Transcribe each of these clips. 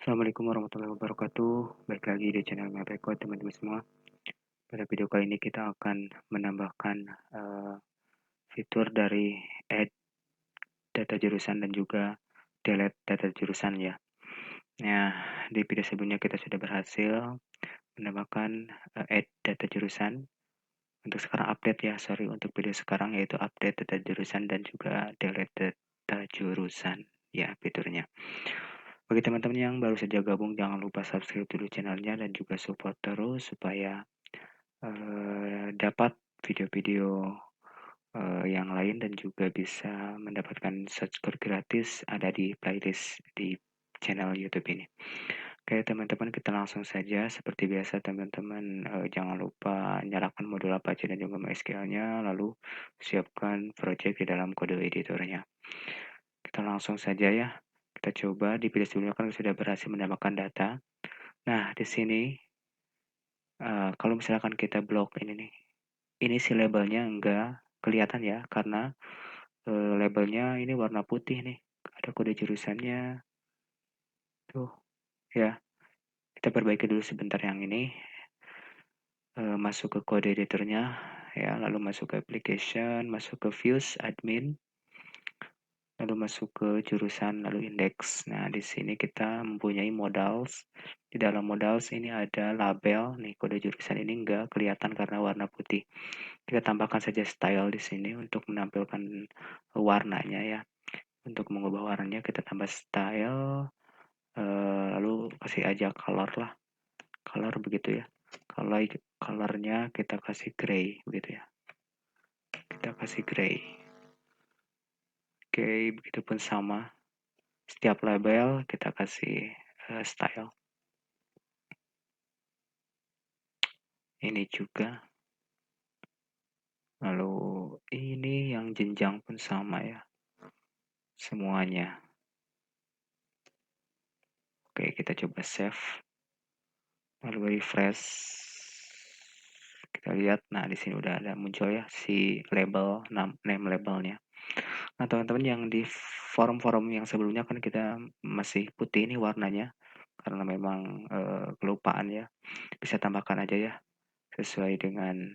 Assalamualaikum warahmatullahi wabarakatuh. Balik lagi di channel Mapeko, teman-teman semua. Pada video kali ini kita akan menambahkan fitur dari add data jurusan dan juga delete data jurusan ya. Nah, di video sebelumnya kita sudah berhasil menambahkan add data jurusan. Untuk sekarang update ya, sorry untuk video sekarang yaitu update data jurusan dan juga delete data jurusan ya fiturnya. Bagi teman-teman yang baru saja gabung, jangan lupa subscribe dulu channelnya dan juga support terus supaya dapat video-video yang lain dan juga bisa mendapatkan subscribe gratis ada di playlist di channel YouTube ini. Oke teman-teman, kita langsung saja. Seperti biasa teman-teman, jangan lupa nyalakan modul Apache dan juga MySQL-nya, lalu siapkan project di dalam kode editornya. Kita langsung saja ya. Kita coba di video sebelumnya kan sudah berhasil menambahkan data. Nah, di sini kalau misalkan kita blok ini nih, ini si labelnya enggak kelihatan ya, karena labelnya ini warna putih nih. Ada kode jurusannya, tuh ya. Kita perbaiki dulu sebentar yang ini. Masuk ke kode editornya, ya, lalu masuk ke application, masuk ke views, admin, lalu masuk ke jurusan, lalu index. Nah, di sini kita mempunyai modals. Di dalam modals ini ada label, nih kode jurusan ini enggak kelihatan karena warna putih. Kita tambahkan saja style di sini untuk menampilkan warnanya ya. Untuk mengubah warnanya kita tambah style, lalu kasih aja color lah, color begitu ya. Kalau colornya kita kasih gray begitu ya. Kita kasih gray. Oke, begitupun sama. Setiap label kita kasih style. Ini juga. Lalu ini yang jenjang pun sama ya. Semuanya. Oke, kita coba save. Lalu refresh. Kita lihat, nah di sini udah ada muncul ya si label, name labelnya. Nah teman-teman yang di forum-forum yang sebelumnya kan kita masih putih ini warnanya, karena memang kelupaan ya. Bisa tambahkan aja ya, sesuai dengan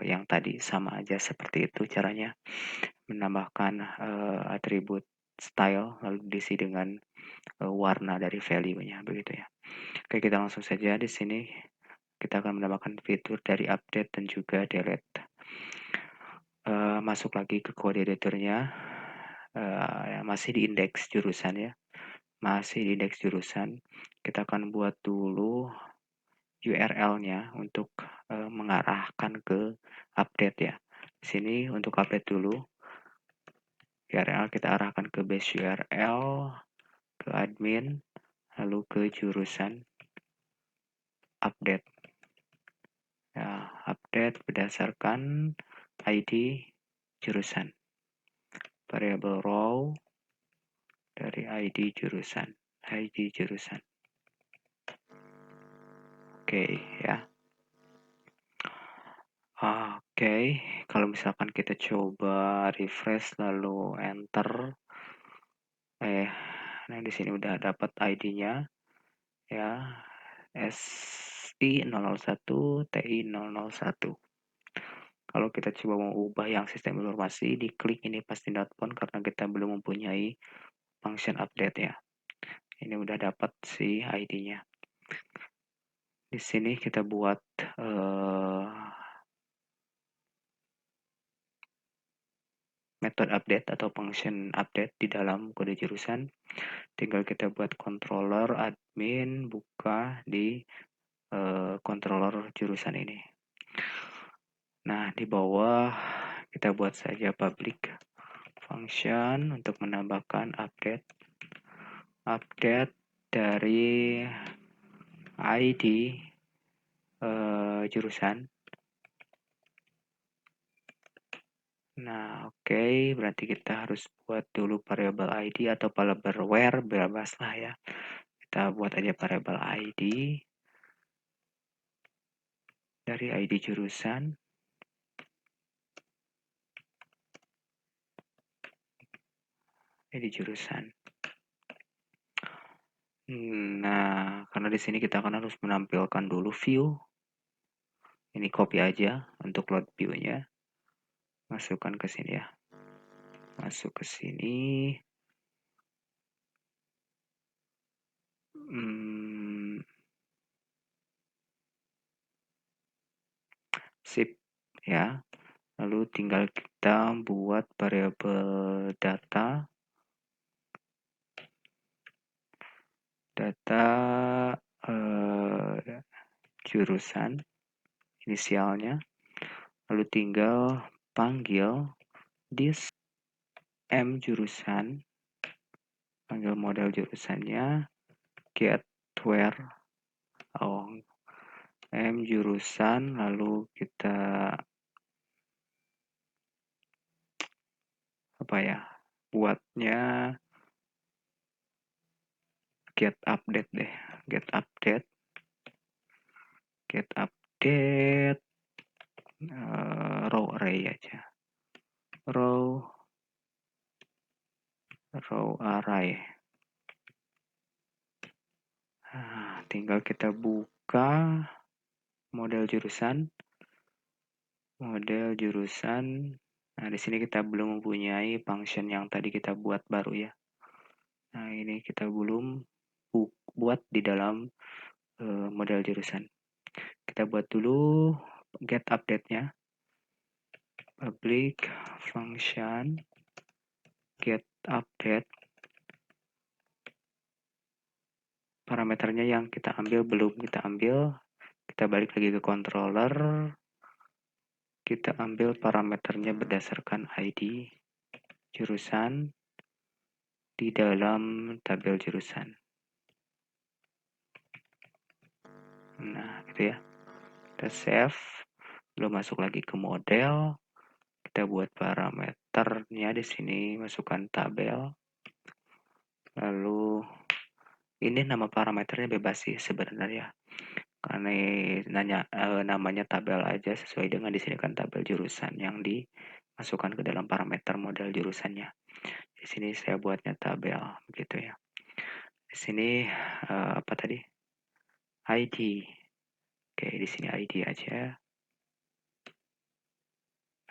yang tadi, sama aja seperti itu caranya. Menambahkan atribut style, lalu diisi dengan warna dari value-nya, begitu ya. Oke, kita langsung saja di sini. Kita akan menambahkan fitur dari update dan juga delete. Masuk lagi ke kode editornya. Masih di indeks jurusan ya. Masih di indeks jurusan. Kita akan buat dulu URL-nya untuk mengarahkan ke update ya. Di sini untuk update dulu. URL kita arahkan ke base URL, ke admin, lalu ke jurusan update. Ya, update berdasarkan ID jurusan. Variabel row dari ID jurusan. ID jurusan. Oke, ya. Oke, kalau misalkan kita coba refresh lalu enter. Nah di sini udah dapat ID-nya ya. SI001 TI001. Kalau kita coba mau ubah yang sistem informasi, diklik ini pasti pon karena kita belum mempunyai function update ya. Ini udah dapat si ID-nya. Di sini kita buat metode update atau function update di dalam kode jurusan. Tinggal kita buat controller admin buka di controller jurusan ini. Nah, di bawah kita buat saja public function untuk menambahkan update dari ID jurusan. Nah, oke, berarti kita harus buat dulu variabel ID atau variabel where, bebas lah ya. Kita buat aja variabel ID dari ID jurusan. ID jurusan. Nah, karena di sini kita akan harus menampilkan dulu view. Ini copy aja untuk load view-nya. Masukkan ke sini ya. Masuk ke sini. Sip ya. Lalu tinggal kita buat variabel data jurusan inisialnya, lalu tinggal panggil this jurusan, panggil model jurusannya, get where jurusan, lalu kita buatnya get update deh, get update row array aja, row array. Nah, tinggal kita buka model jurusan. Nah, di sini kita belum mempunyai function yang tadi kita buat baru ya. Nah, ini kita belum buat di dalam model jurusan. Kita buat dulu get update-nya. Public function get update. Parameternya yang kita ambil belum kita ambil. Kita balik lagi ke controller. Kita ambil parameternya berdasarkan ID jurusan di dalam tabel jurusan. Nah, gitu ya. Kita save, lalu masuk lagi ke model. Kita buat parameternya di sini, masukkan tabel. Lalu ini nama parameternya bebas sih sebenarnya. Karena namanya tabel aja sesuai dengan di sini kan tabel jurusan yang dimasukkan ke dalam parameter model jurusannya. Di sini saya buatnya tabel gitu ya. Di sini apa tadi? ID. Oke, di sini ID aja.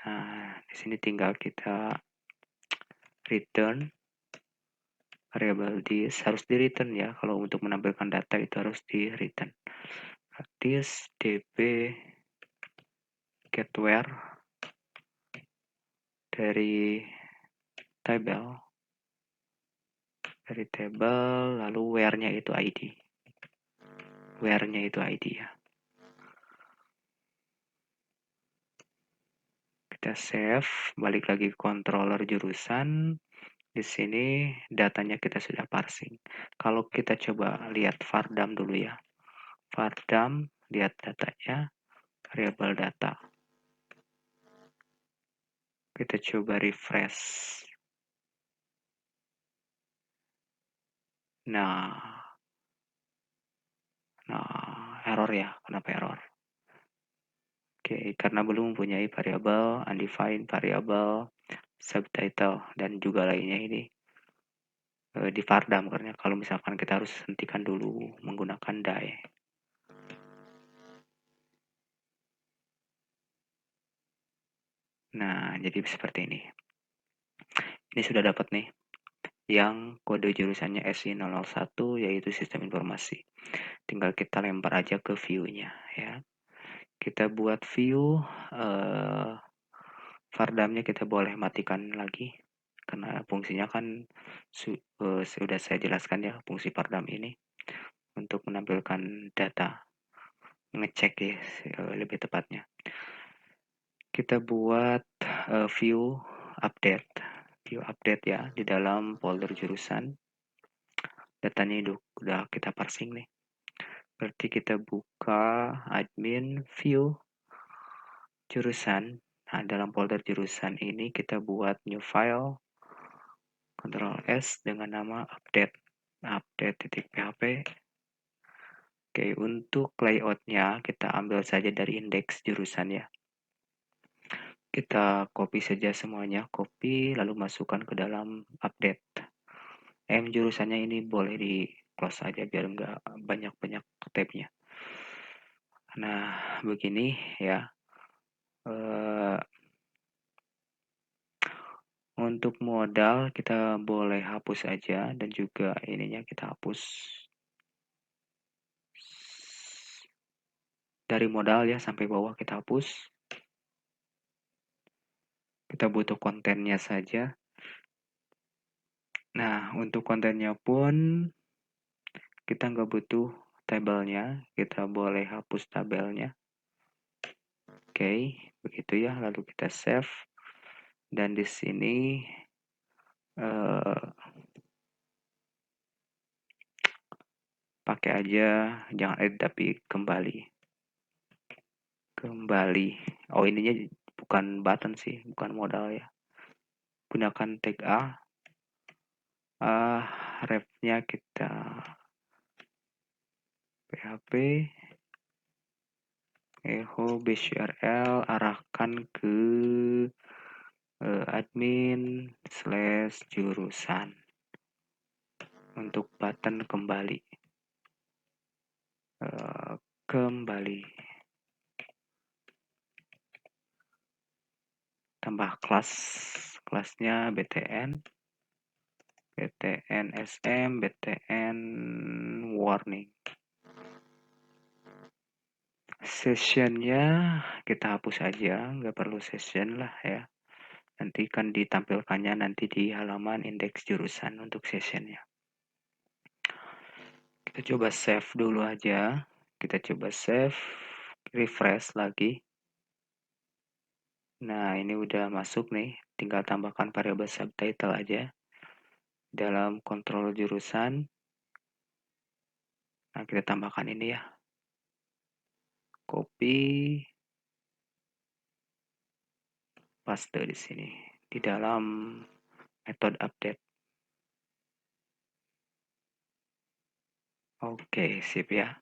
Nah, di sini tinggal kita return variable this, harus di return ya. Kalau untuk menampilkan data itu harus di return. This db get where dari table lalu where-nya itu ID. Where-nya itu ID ya. Kita save, balik lagi ke controller jurusan. Di sini datanya kita sudah parsing. Kalau kita coba lihat vardam dulu ya. Vardam, lihat datanya, variabel data. Kita coba refresh. Nah, error ya. Kenapa error? Oke, karena belum mempunyai variabel undefined, variabel subtitle, dan juga lainnya ini di vardam. Karena kalau misalkan kita harus hentikan dulu menggunakan die. Nah, jadi seperti ini. Ini sudah dapat nih yang kode jurusannya SI001 yaitu sistem informasi. Tinggal kita lempar aja ke view-nya ya. Kita buat view vardamnya kita boleh matikan lagi karena fungsinya kan sudah saya jelaskan ya fungsi vardam ini untuk menampilkan data, ngecek ya lebih tepatnya. Kita buat view update ya di dalam folder jurusan. Datanya udah kita parsing nih. Berarti kita buka admin view jurusan. Nah, dalam folder jurusan ini kita buat new file, Ctrl S dengan nama update.php. Oke, untuk layoutnya kita ambil saja dari indeks jurusan ya. Kita copy saja semuanya, copy lalu masukkan ke dalam update. Jurusannya ini boleh close aja biar nggak banyak-banyak tabnya. Nah, begini ya. Uh, untuk modal kita boleh hapus aja dan juga ininya kita hapus dari modal ya sampai bawah kita hapus. Kita butuh kontennya saja. Nah, untuk kontennya pun kita nggak butuh tabelnya, kita boleh hapus tabelnya. Oke, begitu ya. Lalu kita save. Dan di sini pakai aja, jangan edit tapi kembali. Oh, ininya bukan button sih, bukan modal ya. Gunakan tag A. Ref-nya kita PHP echo BCRL arahkan ke admin/jurusan untuk button kembali. Tambah kelasnya btn sm btn warning. Sessionnya kita hapus aja, nggak perlu session lah ya. Nanti kan ditampilkannya nanti di halaman indeks jurusan untuk sessionnya. Kita coba save dulu aja. Kita coba save, refresh lagi. Nah, ini udah masuk nih. Tinggal tambahkan variabel subtitle aja. Dalam kontrol jurusan. Nah, kita tambahkan ini ya. Copy. Paste di sini. Di dalam metode update. Oke, sip ya.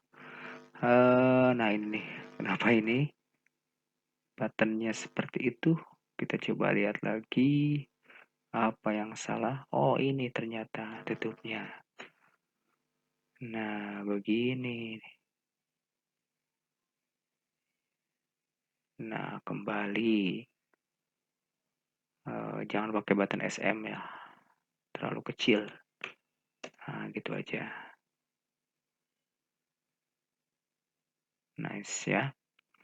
Nah ini nih. Kenapa ini? Buttonnya seperti itu. Kita coba lihat lagi. Apa yang salah? Oh, ini ternyata tutupnya. Nah, begini. Nah, kembali. Jangan pakai button SM ya. Terlalu kecil. Nah, gitu aja. Nice ya.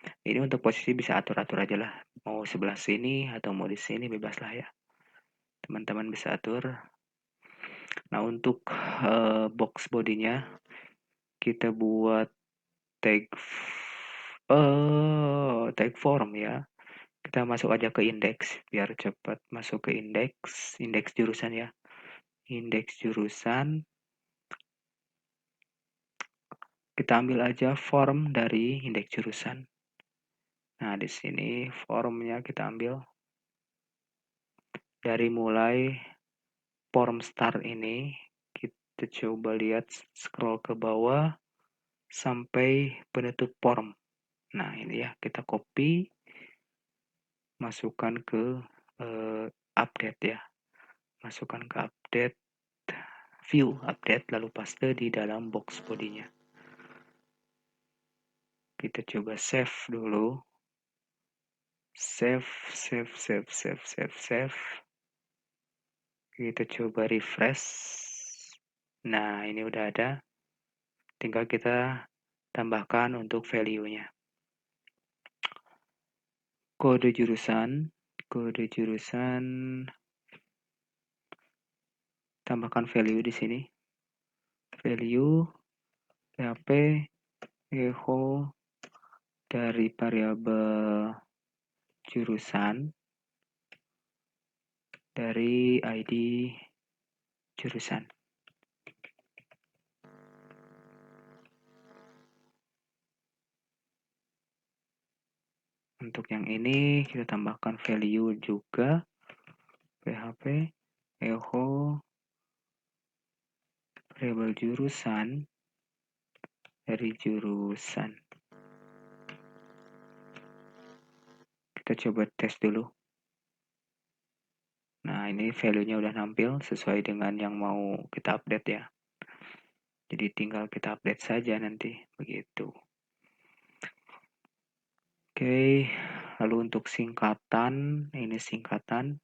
Ini untuk posisi bisa atur-atur aja lah. Mau sebelah sini atau mau di sini bebas lah ya. Teman-teman bisa atur. Nah, untuk box bodinya kita buat tag form ya. Kita masuk aja ke indeks biar cepat masuk ke indeks jurusan ya. Indeks jurusan. Kita ambil aja form dari indeks jurusan. Nah, di sini formnya kita ambil dari mulai form start ini. Kita coba lihat scroll ke bawah sampai penutup form. Nah, ini ya, kita copy, masukkan ke update ya. Masukkan ke update, view update, lalu paste di dalam box bodinya. Kita coba save dulu. Save. Kita coba refresh. Nah, ini udah ada. Tinggal kita tambahkan untuk value-nya. Kode jurusan, tambahkan value di sini. Value PHP echo dari variabel jurusan dari ID jurusan. Untuk yang ini kita tambahkan value juga PHP echo variabel jurusan dari jurusan. Kita coba tes dulu. Nah, ini value-nya udah nampil sesuai dengan yang mau kita update ya. Jadi tinggal kita update saja nanti, begitu. Oke, lalu untuk singkatan, ini singkatan.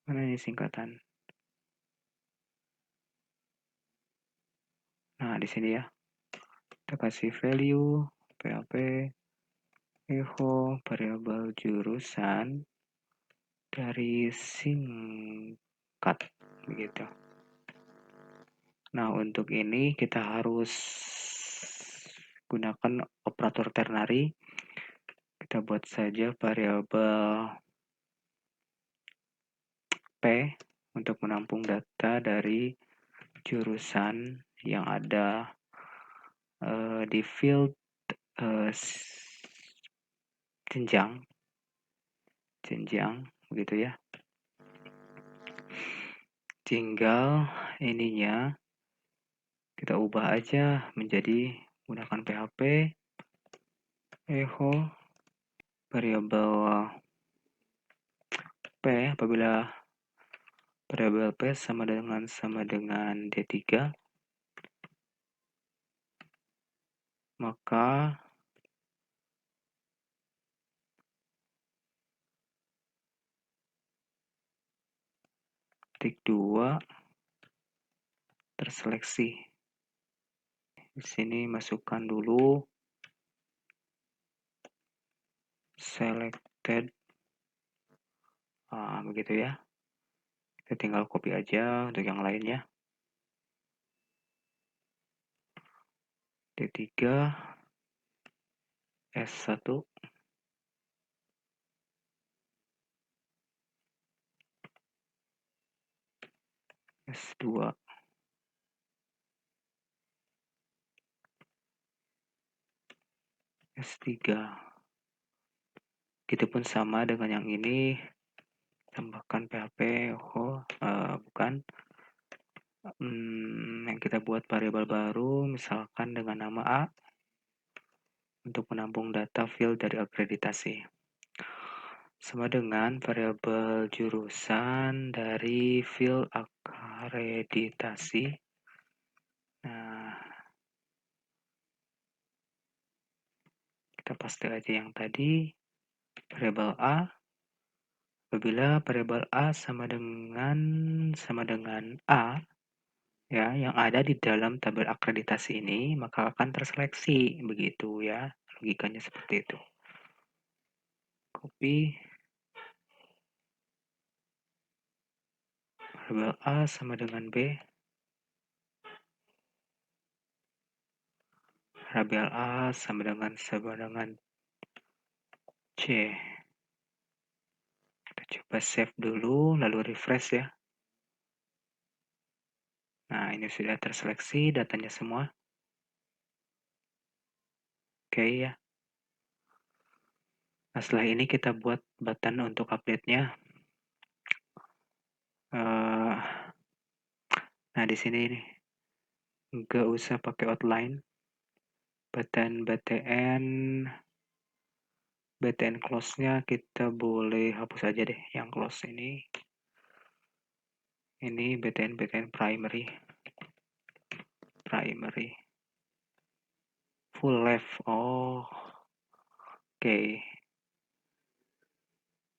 Mana ini singkatan? Nah, di sini ya. Kita kasih value, PHP, echo, variabel jurusan dari singkat, begitu. Nah, untuk ini kita harus gunakan operator ternary. Kita buat saja variabel P untuk menampung data dari jurusan yang ada di field jenjang, begitu ya. Tinggal ininya kita ubah aja menjadi gunakan PHP echo variabel P apabila variabel P sama dengan D3, maka titik 2 terseleksi. Di sini masukkan dulu selected, begitu ya. Kita tinggal copy aja untuk yang lainnya. D3 S1 S2 S3. Begitupun sama dengan yang ini, tambahkan PHP, bukan. Yang kita buat variabel baru, misalkan dengan nama A, untuk menampung data field dari akreditasi. Sama dengan variabel jurusan dari field akreditasi. Nah, kita paste aja yang tadi, variabel A. Apabila variabel A sama dengan A, ya, yang ada di dalam tabel akreditasi ini, maka akan terseleksi, begitu ya. Logikanya seperti itu. Copy. Variabel A sama dengan B. Variabel A sama dengan C. Kita coba save dulu, lalu refresh ya. Nah, ini sudah terseleksi datanya semua. Oke ya. Nah, setelah ini kita buat button untuk update-nya. Nah, di sini nih. Nggak usah pakai outline. Button close-nya kita boleh hapus aja deh yang close ini. Ini btn primary. Full left. Oh. Oke.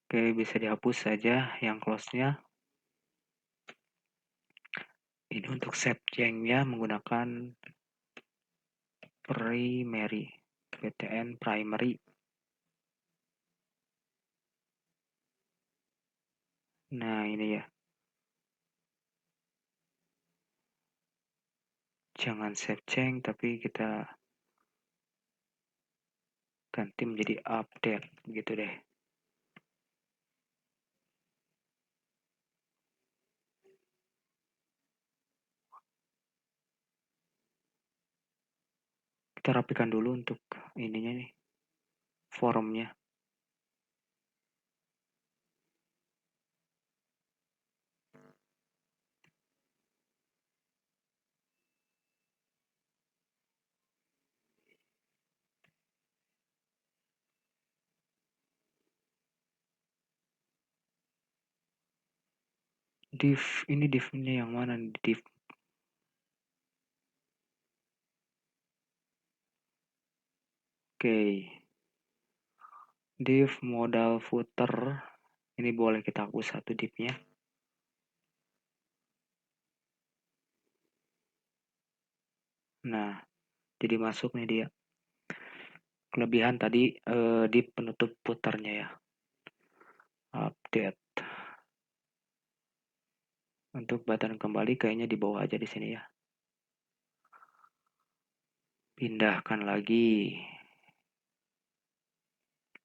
Oke, bisa dihapus saja yang close-nya. Ini untuk set jengnya menggunakan primary. btn primary. Nah, ini ya. Jangan save change, tapi kita ganti menjadi update, gitu deh. Kita rapikan dulu untuk ininya nih, forumnya. Div, ini divnya yang mana? Div Oke, div modal footer ini boleh kita hapus satu divnya. Nah, jadi masuk nih dia. Kelebihan tadi div penutup footernya ya. Update. Untuk button kembali kayaknya di bawah aja di sini ya. Pindahkan lagi.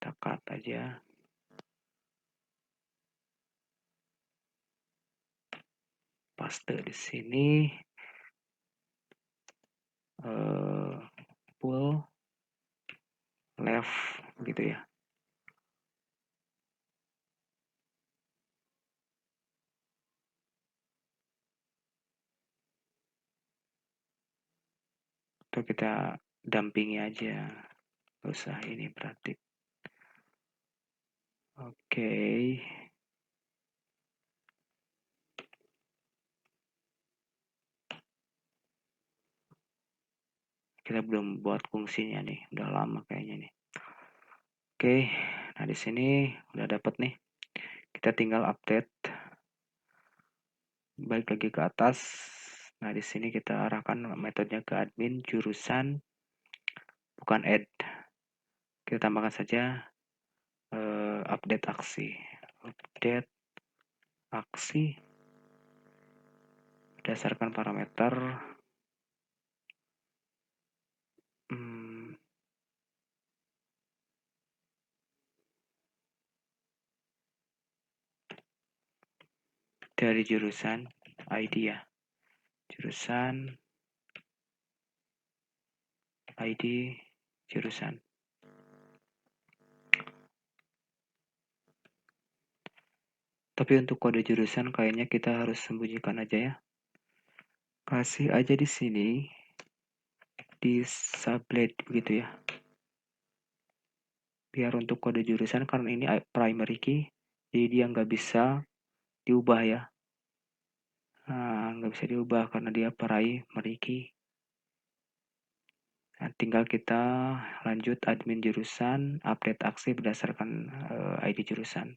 Kita cut aja. Paste di sini. Pull left gitu ya. Atau kita dampingi aja. Gak usah ini berarti. Oke. Kita belum buat fungsinya nih, udah lama kayaknya nih. Oke, nah di sini udah dapat nih. Kita tinggal update. Balik lagi ke atas. Nah di sini kita arahkan metodenya ke admin jurusan, bukan add. Kita tambahkan saja update aksi. Update aksi berdasarkan parameter dari jurusan ID ya. Jurusan ID jurusan. Tapi untuk kode jurusan kayaknya kita harus sembunyikan aja ya. Kasih aja di sini di sublet gitu ya. Biar untuk kode jurusan karena ini primary key, jadi dia nggak bisa diubah ya. Nah, nggak bisa diubah karena dia primary key. Nah, tinggal kita lanjut admin jurusan, update aksi berdasarkan ID jurusan.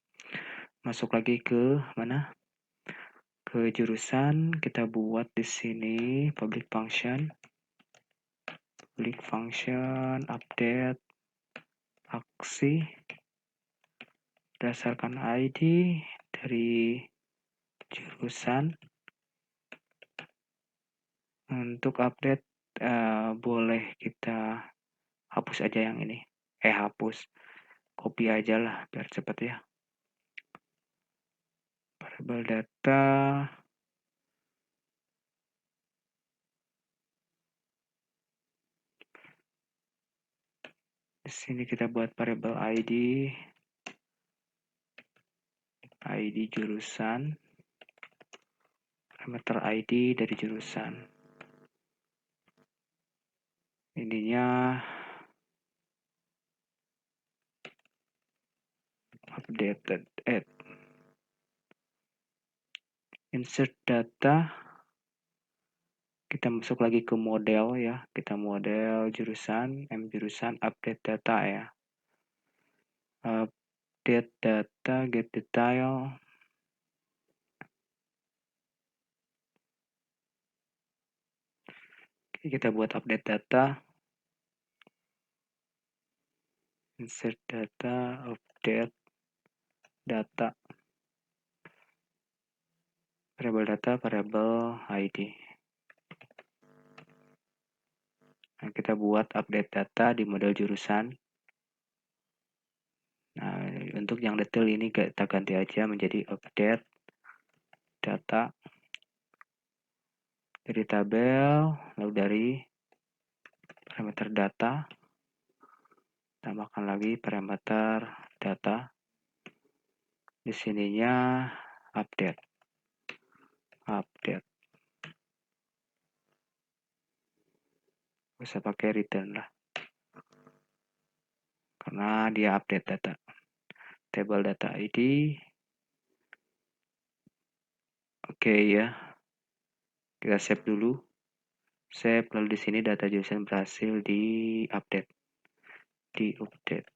Masuk lagi ke mana? Ke jurusan, kita buat di sini public function update aksi berdasarkan ID dari jurusan. Untuk update boleh kita hapus aja yang ini. Hapus. Copy aja lah biar cepet ya. Variable data. Di sini kita buat variable ID jurusan, parameter ID dari jurusan. Ininya updated add. Insert data. Kita masuk lagi ke model ya. Kita model jurusan, jurusan update data ya. Update data, get detail. Kita buat update data. Insert data, update data. Variable data, variable ID. Nah, kita buat update data di model jurusan. Nah, untuk yang detail ini kita ganti aja menjadi update data dari tabel, lalu dari parameter data, tambahkan lagi parameter data. Di sininya update. Bisa pakai return lah. Karena dia update data. Table data ID. Oke ya. Kita save dulu. Save, lalu di sini data jurusan berhasil di-update. di-update.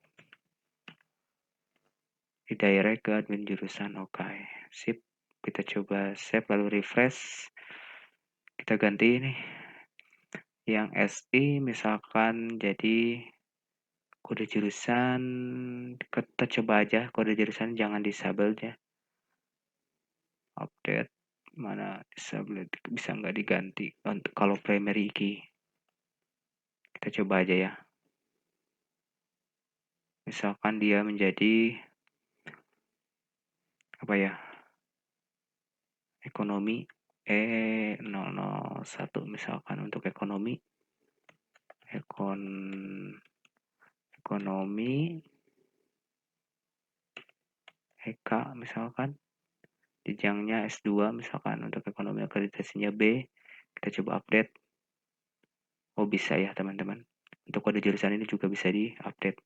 Di-direct ke admin jurusan, oke. Sip, kita coba save lalu refresh. Kita ganti nih. Yang SI misalkan jadi kode jurusan, kita coba aja kode jurusan jangan disable ya. Update mana disable bisa nggak diganti untuk kalau primary key. Kita coba aja ya. Misalkan dia menjadi apa ya? Ekonomi E001 misalkan untuk ekonomi ekonomi EK misalkan jenjangnya S2 misalkan untuk ekonomi akreditasinya B, kita coba update. Oh bisa ya teman-teman, untuk kode jurusan ini juga bisa di-update.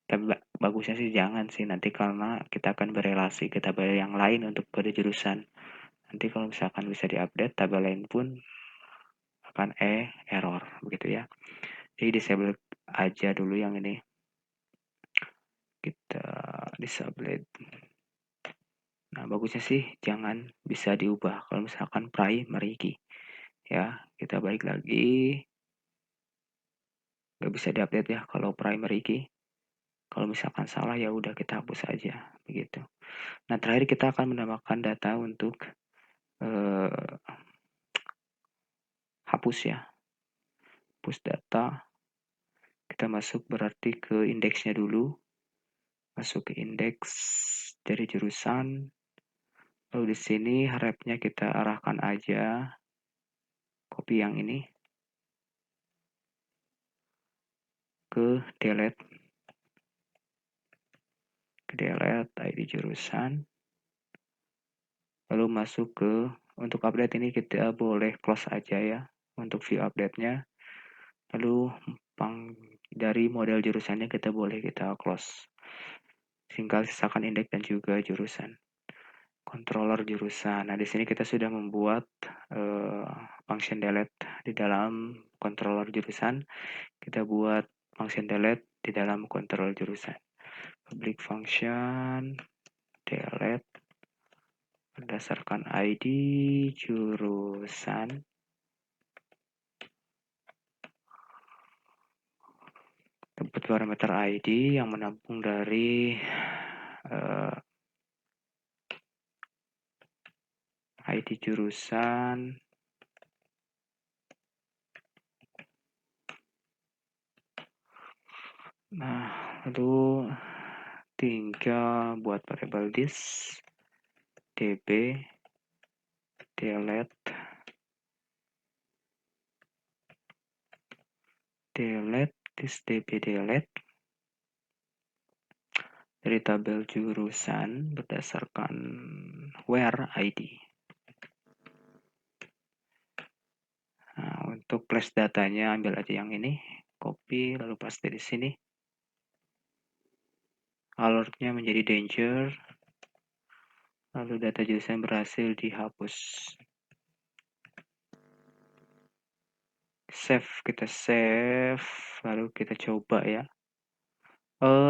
Tapi bagusnya sih jangan sih nanti karena kita akan berelasi ke tabel yang lain untuk kode jurusan. Nanti kalau misalkan bisa diupdate, tabel lain pun akan error begitu ya. Jadi disable aja dulu yang ini. Kita disable. Nah, bagusnya sih jangan bisa diubah kalau misalkan primary key. Ya, kita balik lagi. Nggak bisa diupdate ya kalau primary key. Kalau misalkan salah ya udah kita hapus aja begitu. Nah, terakhir kita akan menambahkan data untuk hapus ya. Hapus data. Kita masuk berarti ke indeksnya dulu. Masuk ke indeks dari jurusan. Lalu di sini harapnya kita arahkan aja copy yang ini ke delete ID jurusan, lalu masuk ke untuk update ini kita boleh close aja ya untuk view update-nya, lalu dari model jurusannya kita boleh kita close, tinggal sisakan indeks dan juga jurusan. Controller jurusan. Nah, di sini kita sudah membuat function delete di dalam controller jurusan. Kita buat function delete di dalam controller jurusan. Public function delete berdasarkan ID jurusan. Tempat parameter ID yang menampung dari ID jurusan. Nah, lalu tinggal buat variable this db delete this db delete dari tabel jurusan berdasarkan where ID. Nah, untuk place datanya ambil aja yang ini, copy lalu paste di sini. Alertnya menjadi danger, lalu data jurusan berhasil dihapus. Save, kita save, lalu kita coba ya.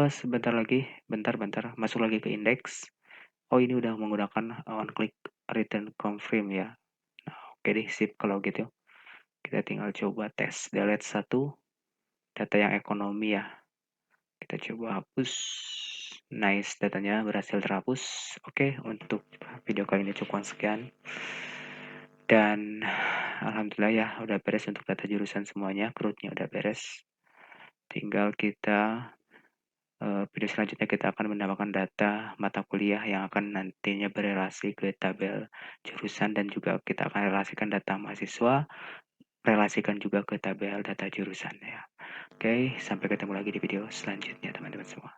Sebentar lagi, bentar, masuk lagi ke indeks. Oh, ini udah menggunakan on click return confirm ya. Nah, oke deh, sip kalau gitu. Kita tinggal coba tes delete 1 data yang ekonomi ya. Kita coba hapus. Nice, datanya berhasil terhapus. Oke, untuk video kali ini cukup sekian. Dan alhamdulillah ya udah beres untuk data jurusan semuanya, CRUD-nya udah beres. Tinggal kita video selanjutnya kita akan menambahkan data mata kuliah yang akan nantinya berelasi ke tabel jurusan dan juga kita akan relasikan data mahasiswa, relasikan juga ke tabel data jurusan ya. Oke, sampai ketemu lagi di video selanjutnya teman-teman semua.